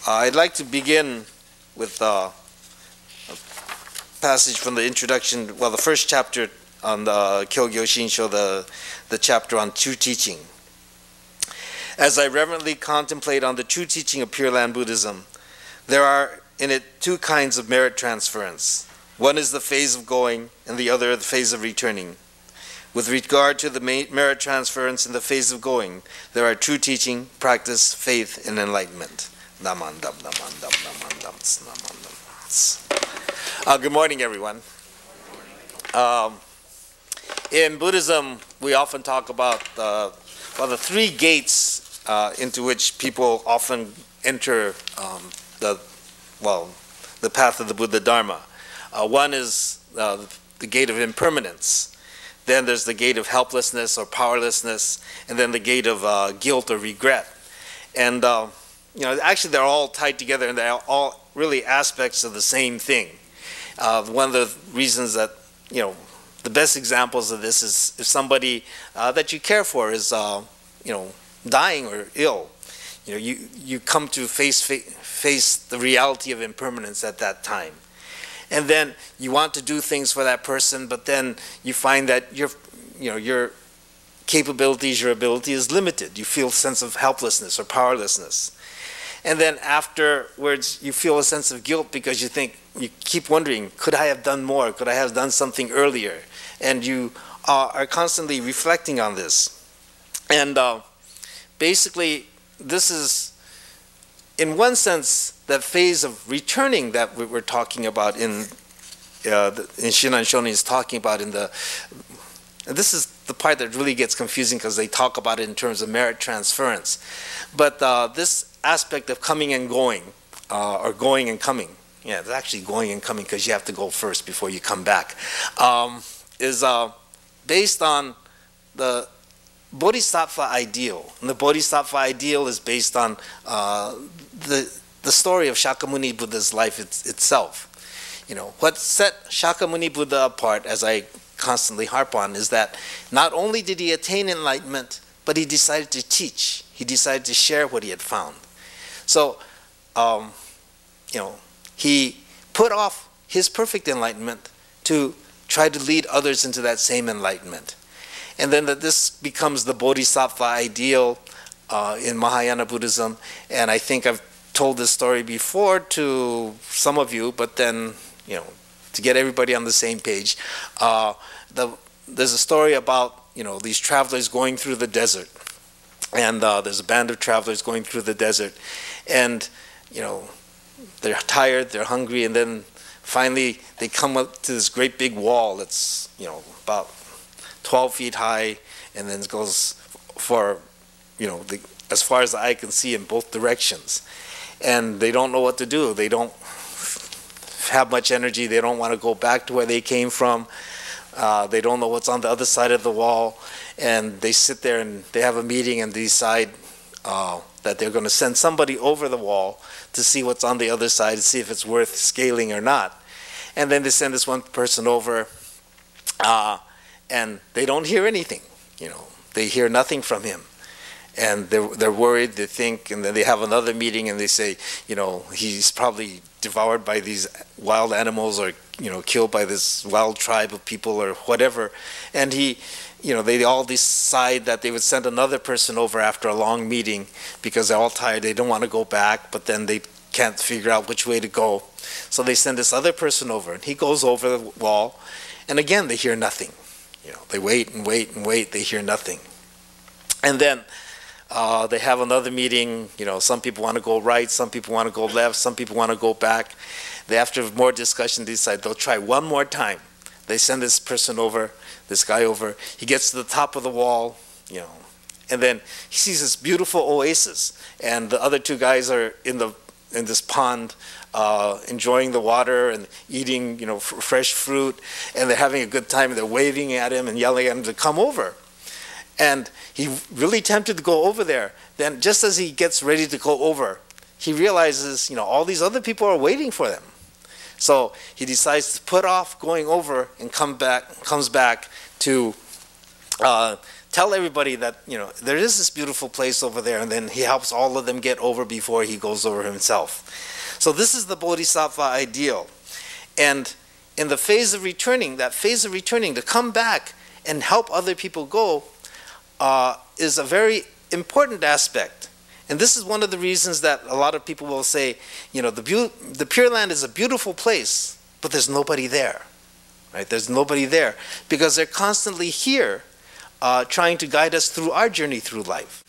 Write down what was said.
I'd like to begin with a passage from the introduction, well, the first chapter on the Kyogyo Shinsho, the chapter on true teaching. As I reverently contemplate on the true teaching of Pure Land Buddhism, there are in it two kinds of merit transference. One is the phase of going, and the other the phase of returning. With regard to the merit transference in the phase of going, there are true teaching, practice, faith, and enlightenment. Good morning, everyone. In Buddhism, we often talk about the three gates into which people often enter the path of the Buddha Dharma. One is the gate of impermanence. Then there's the gate of helplessness or powerlessness, and then the gate of guilt or regret. And actually they're all tied together, and they're all really aspects of the same thing. One of the reasons that, the best examples of this is if somebody that you care for is, dying or ill. You come to face the reality of impermanence at that time. And then you want to do things for that person, but then you find that your capabilities, your ability is limited. You feel a sense of helplessness or powerlessness. And then afterwards, you feel a sense of guilt because you keep wondering, could I have done more? Could I have done something earlier? And you are constantly reflecting on this. And basically, this is, in one sense, that phase of returning that we're talking about in Shinran Shonin is talking about in the, and this is the part that really gets confusing because they talk about it in terms of merit transference. But this aspect of coming and going, or going and coming, yeah, it's actually going and coming because you have to go first before you come back, is based on the Bodhisattva ideal. And the Bodhisattva ideal is based on the story of Shakyamuni Buddha's life itself. What set Shakyamuni Buddha apart, as I constantly harp on, is that not only did he attain enlightenment, but he decided to teach. He decided to share what he had found. So, he put off his perfect enlightenment to try to lead others into that same enlightenment. And then that this becomes the Bodhisattva ideal in Mahayana Buddhism. And I think I've told this story before to some of you, but then, to get everybody on the same page, there's a story about, these travelers going through the desert. And there's a band of travelers going through the desert. And, they're tired, they're hungry, and then finally they come up to this great big wall that's, about 12 feet high, and then it goes for, as far as the eye can see in both directions. And they don't know what to do. They don't have much energy. They don't want to go back to where they came from. They don't know what's on the other side of the wall. And they sit there and they have a meeting and decide that they're going to send somebody over the wall to see what's on the other side, to see if it's worth scaling or not. And then they send this one person over, and they don't hear anything. They hear nothing from him. And they're worried, they think, and then they have another meeting and they say, he's probably devoured by these wild animals or, killed by this wild tribe of people or whatever. And they all decide that they would send another person over after a long meeting because they're all tired. They don't want to go back, but then they can't figure out which way to go. So they send this other person over, and he goes over the wall, and again, they hear nothing. They wait and wait and wait, they hear nothing. And then they have another meeting. Some people want to go right, some people want to go left, some people want to go back. After more discussion, they decide they'll try one more time. They send this person over, this guy over. He gets to the top of the wall, and then he sees this beautiful oasis, and the other two guys are in this pond enjoying the water and eating, fresh fruit, and they're having a good time. And they're waving at him and yelling at him to come over. And he really tempted to go over there. Then just as he gets ready to go over, he realizes, all these other people are waiting for them. So he decides to put off going over and comes back to tell everybody that, there is this beautiful place over there, and then he helps all of them get over before he goes over himself. So this is the Bodhisattva ideal. And in the phase of returning, to come back and help other people go is a very important aspect. And this is one of the reasons that a lot of people will say, the Pure Land is a beautiful place, but there's nobody there, right? There's nobody there because they're constantly here trying to guide us through our journey through life.